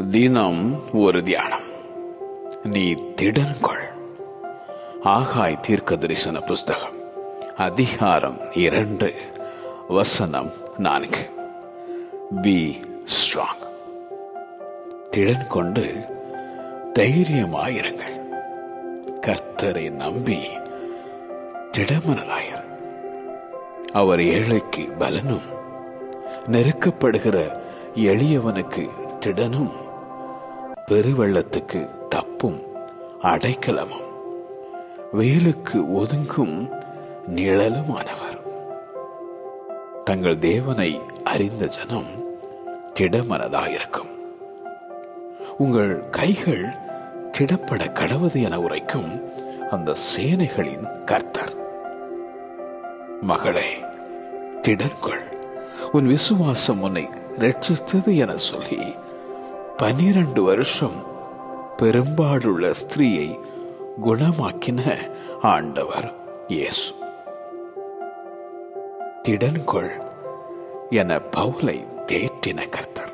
தினம் ஒரு தியானம். நீ திடன்கொள். ஆகாய் தீர்க்க தரிசன புஸ்தகம் அதிகாரம் 2 வசனம் 4. Be strong. திடன் கொண்டு தைரியமாயிருங்கள். கர்த்தரை நம்பி திடமனதாயர். அவர் ஏழைக்கு பலனும், நெருக்கப்படுகிற எளியவனுக்கு திடனும், பெருவெள்ளத்துக்கு தப்பும் அடைக்கலமும், வெயிலுக்கு ஒதுங்கும் நிழலுமானவர். தங்கள் தேவனை அறிந்த ஜனம் திடமனதாயிருக்கும். உங்கள் கைகள் திடப்பட கடவது என உரைக்கும் அந்த சேனைகளின் கர்த்தர். மகளே, திடன்கொள். உன் விசுவாசம் உன்னை ரட்சித்தது என சொல்லி 12 வருஷம் பெரும்பாடுள்ள ஸ்திரீயை குணமாக்கின ஆண்டவர் இயேசு. திடன்கொள் என பவுலை தேற்றின கர்த்தர்.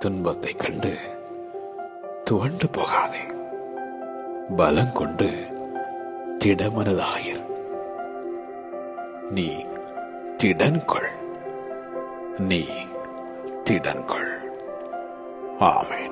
துன்பத்தை கண்டு துவண்டு போகாதே. பலம் கொண்டு திடமனதாயிரு. நீ திடன்கொள். நீ திடன்கொள். ஆமென்.